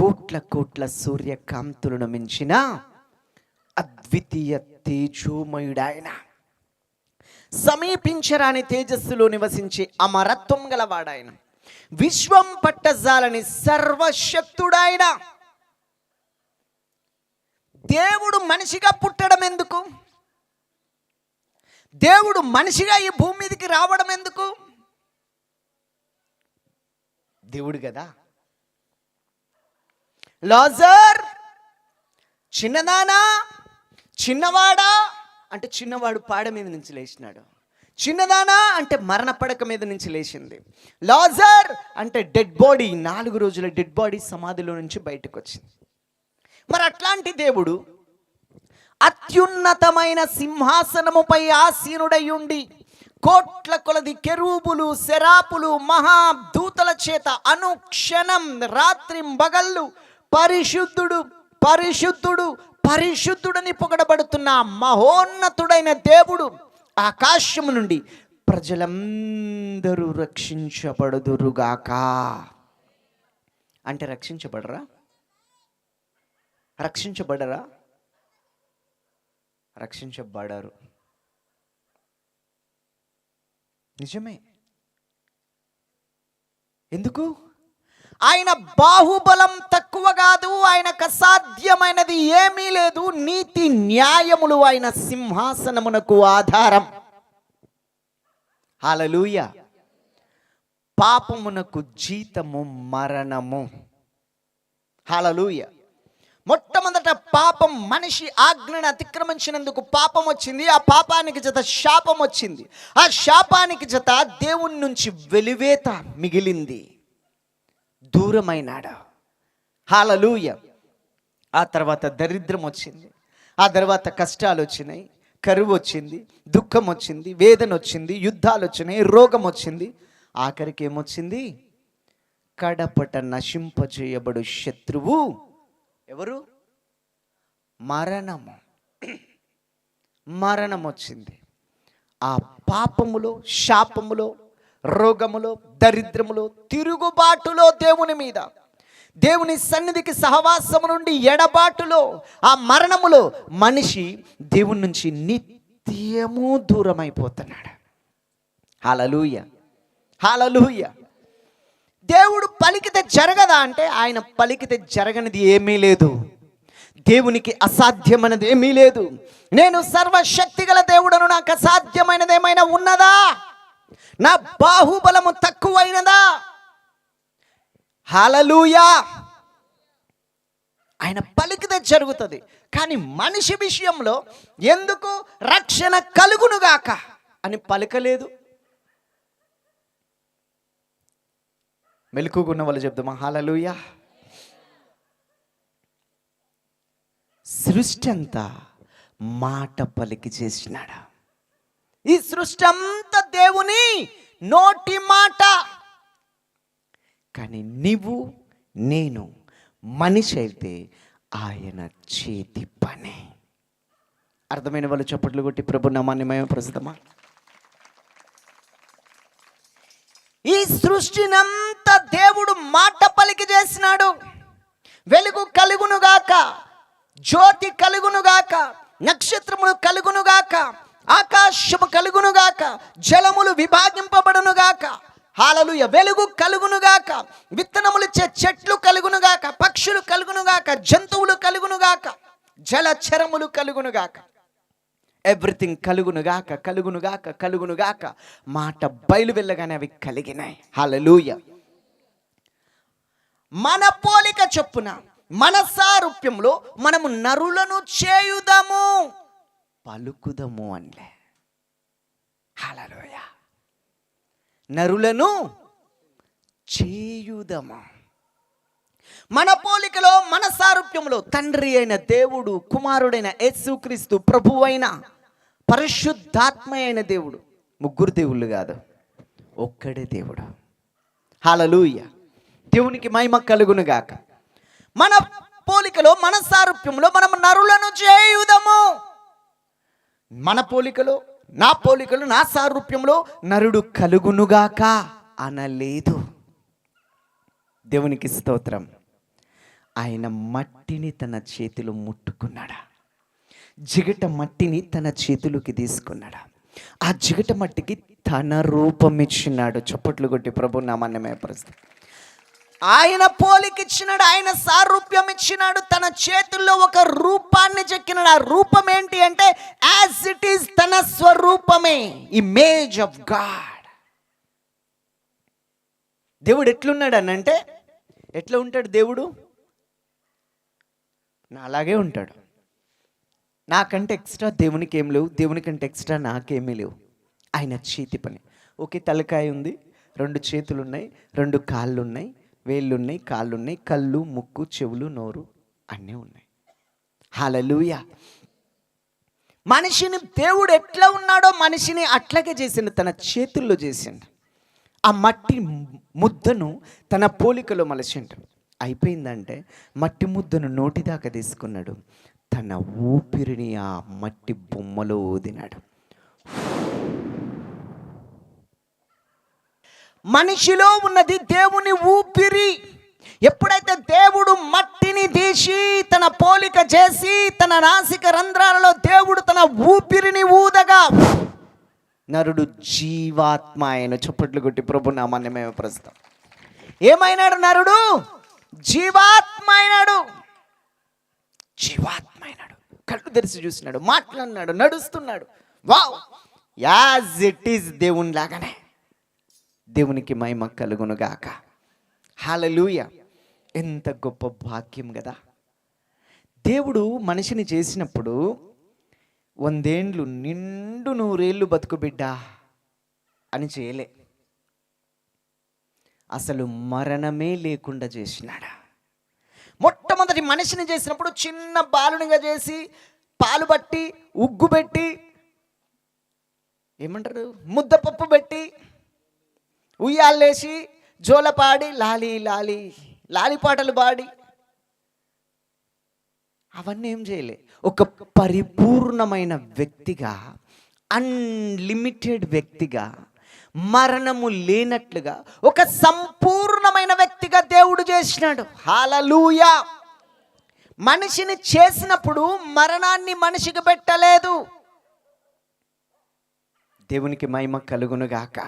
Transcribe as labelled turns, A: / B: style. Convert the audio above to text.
A: కోట్ల కోట్ల సూర్యకాంతులను మించిన అద్వితీయ తేజోమయుడాయన, సమీపించరాని తేజస్సులో నివసించే అమరత్వం గలవాడాయన, విశ్వం పట్టజాలని సర్వశక్తుడాయన. దేవుడు మనిషిగా పుట్టడం ఎందుకు? దేవుడు మనిషిగా ఈ భూమి మీదకి రావడం ఎందుకు? దేవుడు కదా. లాజర్ చిన్నదానా, చిన్నవాడా అంటే చిన్నవాడు పాడ మీద నుంచి లేచినాడు. చిన్నదానా అంటే మరణ పడక మీద నుంచి లేచింది. లాజర్ అంటే డెడ్ బాడీ, 4 రోజుల డెడ్ బాడీ సమాధిలో నుంచి బయటకు వచ్చింది. మరి అట్లాంటి దేవుడు అత్యున్నతమైన సింహాసనముపై ఆసీనుడై ఉండి కోట్ల కొలది కెరూబులు, శరాపులు, మహాదూతల చేత అనుక్షణం రాత్రింబగళ్ళు పరిశుద్ధుడు పరిశుద్ధుడు పరిశుద్ధుడని పొగడబడుతున్న మహోన్నతుడైన దేవుడు ఆకాశము నుండి ప్రజలందరూ రక్షించబడుదురుగాక అంటే రక్షించబడరా? రక్షించబడరా? రక్షించబడరు. నిజమే. ఎందుకు? ఆయన బాహుబలం తక్కువ కాదు, ఆయనకు అసాధ్యమైనది ఏమీ లేదు. నీతి న్యాయములు ఆయన సింహాసనమునకు ఆధారం. హల్లెలూయా. పాపమునకు జీతము మరణము. హల్లెలూయా. మొట్టమొదట పాపం, మనిషి ఆజ్ఞను అతిక్రమించినందుకు పాపం వచ్చింది. ఆ పాపానికి జత శాపం వచ్చింది. ఆ శాపానికి జత దేవుని నుంచి వెలివేత మిగిలింది, దూరమైనాడు. హల్లెలూయా. ఆ తర్వాత దరిద్రం వచ్చింది, ఆ తర్వాత కష్టాలు వచ్చినాయి, కరువు వచ్చింది, దుఃఖం వచ్చింది, వేదన వచ్చింది, యుద్ధాలు వచ్చినాయి, రోగం వచ్చింది. ఆఖరికి ఏమొచ్చింది? కడపట నశింపజేయబడు శత్రువు ఎవరు? మరణము. మరణం వచ్చింది. ఆ పాపములో, శాపములో, రోగములో, దరిద్రములో, తిరుగుబాటులో, దేవుని మీద, దేవుని సన్నిధికి సహవాసము నుండి ఎడబాటులో, ఆ మరణములో మనిషి దేవుని నుంచి నిత్యము దూరమైపోతున్నాడు. హల్లెలూయా. హల్లెలూయా. దేవుడు పలికితే జరగదా అంటే ఆయన పలికితే జరగనిది ఏమీ లేదు. దేవునికి అసాధ్యమైనది ఏమీ లేదు. నేను సర్వశక్తి గల దేవుడను, నాకు అసాధ్యమైనది ఏమైనా ఉన్నదా? నా బాహుబలము తక్కువైనదా? హల్లెలూయా. ఆయన పలికితే జరుగుతుంది. కానీ మనిషి విషయంలో ఎందుకు రక్షణ కలుగునుగాక అని పలకలేదు? మెలకుగున్న వాళ్ళు చెప్తామా హల్లెలూయా. సృష్టి అంతా మాట పలికి చేసినాడు. ఈ సృష్టి అంతా దేవుని నోటి మాట. కానీ నీవు నేను మనిషి అయితే ఆయన చేతి పని. అర్థమైన వాళ్ళు చప్పట్లు కొట్టి ప్రభు నామాన్ని మహిమ పరుద్దామా. ఈ సృష్టినంతా దేవుడు మాట పలికి చేసినాడు. వెలుగు కలుగునుగాక, జ్యోతి కలుగునుగాక, నక్షత్రములు కలుగునుగాక, ఆకాశము కలుగునుగాక, జలములు విభాగింపబడునుగాక. హల్లెలూయా. వెలుగు కలుగునుగాక, విత్తనములిచ్చే చెట్లు కలుగునుగాక, పక్షులు కలుగునుగాక, జంతువులు కలుగునుగాక, జలచరములు కలుగునుగాక. ఎవ్రీథింగ్ కలుగునుగాక, కలుగునుగాక, కలుగునుగాక. మాట బయలు వెళ్ళగానే అవి కలిగినాయి. హల్లెలూయా. మన పోలిక చొప్పున మన సారూప్యంలో మనము నరులను చేయుదము, పలుకుదము అనిలే. హల్లెలూయా. నరులను చేయుదము. మన పోలికలో, మన సారూప్యంలో తండ్రి అయిన దేవుడు, కుమారుడైన యేసుక్రీస్తు, ప్రభువైన పరిశుద్ధాత్మ అయిన దేవుడు. ముగ్గురు దేవుళ్ళు కాదు, ఒక్కడే దేవుడు. హల్లెలూయా. దేవునికి మహిమ కలుగును గాక. మన పోలికలో, మన సారూప్యంలో మనం నరులను చేయుదము. మన పోలికలో, నా పోలికలో, నా సారూప్యంలో నరుడు కలుగునుగాక అనలేదు. దేవునికి స్తోత్రం. ఆయన మట్టిని తన చేతిలో ముట్టుకున్నాడా? జిగట మట్టిని తన చేతులోకి తీసుకున్నాడా? ఆ జిగట మట్టికి తన రూపం ఇచ్చినాడు. చప్పట్లు కొట్టి ప్రభు నామాన్ని మహిమపరుస్తాం. ఆయన పోలికిచ్చినాడు, ఆయన సారూప్యం ఇచ్చినాడు, తన చేతుల్లో ఒక రూపాన్ని చెక్కినాడు. ఆ రూపం ఏంటి అంటే యాజ్ ఇట్ ఈస్, తన స్వరూపమే, ఇమేజ్ ఆఫ్ గాడ్. దేవుడు ఎట్లున్నాడు అని అంటే, ఎట్లా ఉంటాడు దేవుడు? నాలాగే ఉంటాడు. నాకంటే ఎక్స్ట్రా దేవునికి ఏం లేవు, దేవుని కంటే ఎక్స్ట్రా నాకేమీ లేవు. ఆయన చేతి పని. ఒకే తలకాయ ఉంది, 2 చేతులు ఉన్నాయి, 2 కాళ్ళు ఉన్నాయి, వేళ్ళు ఉన్నాయి, కాళ్ళు ఉన్నాయి, కళ్ళు, ముక్కు, చెవులు, నోరు అన్నీ ఉన్నాయి. హల్లెలూయా. మనిషిని దేవుడు ఎట్లా ఉన్నాడో మనిషిని అట్లాగే చేసిండు, తన చేతుల్లో చేసిండు. ఆ మట్టి ముద్దను తన పోలికలో మలచిండు. అయిపోయిందంటే మట్టి ముద్దను నోటిదాకా తీసుకున్నాడు, తన ఊపిరిని ఆ మట్టి బొమ్మలో ఊదినాడు. మనిషిలో ఉన్నది దేవుని ఊపిరి. ఎప్పుడైతే దేవుడు మట్టిని తీసి తన పోలిక చేసి తన నాసిక రంధ్రాలలో దేవుడు తన ఊపిరిని ఊదగా నరుడు జీవాత్మ ఆయన. చప్పట్లు కొట్టి ప్రభు నామాన్ని మేము ప్రస్తుతం. ఏమైనాడు నరుడు? జీవాత్మ అయినాడు. జీవాత్మ అయినాడు. కళ్ళు తెరిచి చూసినాడు, మాట్లాడినాడు, నడుస్తున్నాడు. వావ్, యాజ్ ఇట్ ఈస్ దేవుని లాగానే. దేవునికి మహిమ కలుగునుగాక. హల్లెలూయా. ఎంత గొప్ప భాగ్యం కదా. దేవుడు మనిషిని చేసినప్పుడు 100 ఏండ్లు నిండు 100 ఏళ్ళు బతుకు బిడ్డ అని చేయలే. అసలు మరణమే లేకుండా చేసినాడా. మొట్టమొదటి మనిషిని చేసినప్పుడు చిన్న బాలునిగా చేసి పాలు పట్టి ఉగ్గు పెట్టి ఏమంటారు ముద్దపప్పు పెట్టి ఉయ్యాలేసి జోలపాడి లాలి లాలి లాలి పాటలు పాడి అవన్నీ ఏం చేయలే. ఒక పరిపూర్ణమైన వ్యక్తిగా, అన్లిమిటెడ్ వ్యక్తిగా, మరణము లేనట్లుగా ఒక సంపూర్ణమైన వ్యక్తిగా దేవుడు చేసినాడు. హల్లెలూయా. మనిషిని చేసినప్పుడు మరణాన్ని మనిషికి పెట్టలేదు. దేవునికి మహిమ కలుగునుగాక.